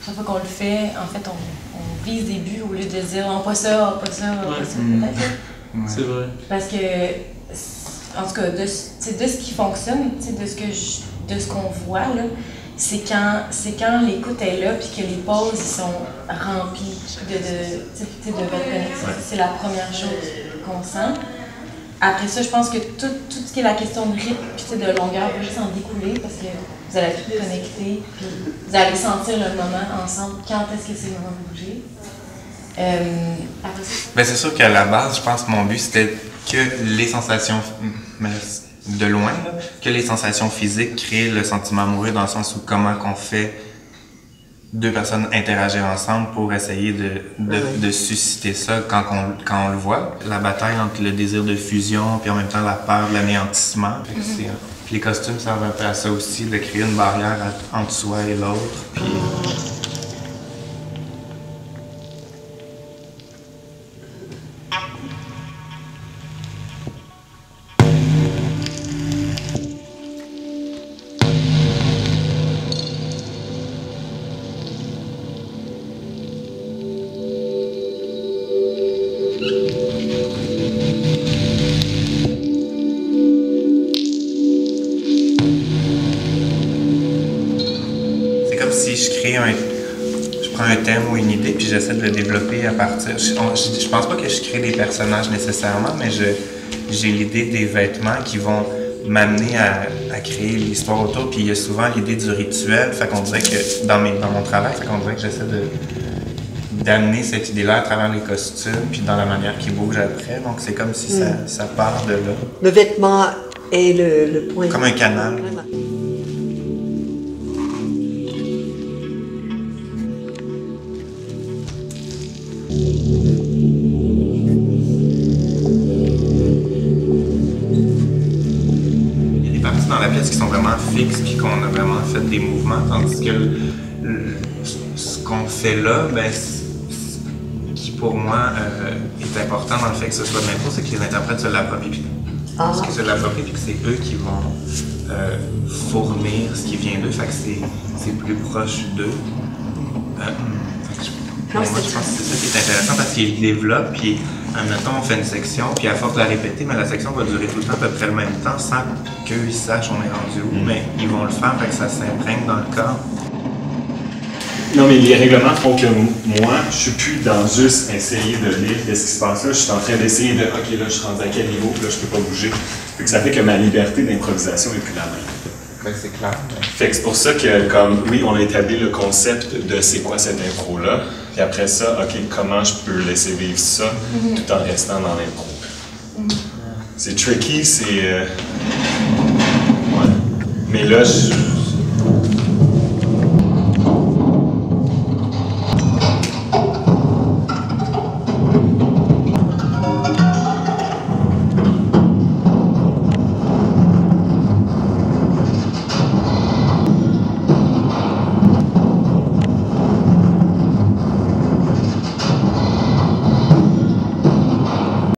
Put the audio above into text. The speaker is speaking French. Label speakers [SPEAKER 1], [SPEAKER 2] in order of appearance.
[SPEAKER 1] chaque fois qu'on le fait, en fait, on vise des buts au lieu de dire oh, pas ça, pas ça, pas ça, peut-être.
[SPEAKER 2] C'est vrai.
[SPEAKER 1] Parce que, en tout cas, de ce qui fonctionne, de ce qu'on voit, là, c'est quand l'écoute est là puis que les pauses ils sont remplies de votre connexion. C'est la première chose qu'on sent. Après ça, je pense que tout ce qui est la question de rythme puis de longueur va juste en découler parce que vous allez être connectés puis vous allez sentir le moment ensemble. Quand est-ce que c'est le moment de bouger? Après ça.
[SPEAKER 3] Ben, c'est sûr qu'à la base, je pense que mon but c'était que les sensations, de loin, là, que les sensations physiques créent le sentiment amoureux dans le sens où comment qu'on fait deux personnes interagir ensemble pour essayer de susciter ça quand on le voit. La bataille entre le désir de fusion puis en même temps la peur de l'anéantissement. Puis les costumes servent un peu à ça aussi, de créer une barrière entre soi et l'autre. Puis si je prends un thème ou une idée puis j'essaie de le développer à partir. Je pense pas que je crée des personnages nécessairement, mais j'ai l'idée des vêtements qui vont m'amener à créer l'histoire autour. Puis il y a souvent l'idée du rituel. Fait qu'on dirait que dans mon travail, fait qu'on dirait que j'essaie d'amener cette idée-là à travers les costumes puis dans la manière qu'ils bougent après. Donc c'est comme si ça part de là.
[SPEAKER 4] Le vêtement est le point.
[SPEAKER 3] Comme un canal.
[SPEAKER 4] Vraiment.
[SPEAKER 3] Dans la pièce qui sont vraiment fixes puis qu'on a vraiment fait des mouvements, tandis que ce qu'on fait là, ben, qui pour moi est important dans le fait que ce soit de l'impro, c'est que les interprètes se l'approprient. Parce que se l'approprient puis que c'est eux qui vont fournir ce qui vient d'eux, fait que c'est plus proche d'eux. Moi, je pense que c'est ça qui est intéressant parce qu'ils développent, puis admettons, on fait une section, puis à force de la répéter, mais la section va durer tout le temps à peu près le même temps sans qu'ils sachent on est rendu où, mais ils vont le faire, fait que ça s'imprègne dans le corps.
[SPEAKER 2] Non, mais les règlements font que moi, je suis plus dans juste essayer de lire qu'est-ce qui se passe là, je suis en train d'essayer de OK, là, je suis rendu à quel niveau, puis là, je peux pas bouger. Fait que ça fait que ma liberté d'improvisation est plus la même.
[SPEAKER 3] Ben, c'est clair.
[SPEAKER 2] Fait que c'est pour ça que, comme, oui, on a établi le concept de c'est quoi cette impro-là, puis après ça, OK, comment je peux laisser vivre ça tout en restant dans l'impro. C'est tricky, c'est... Ouais. Mais là,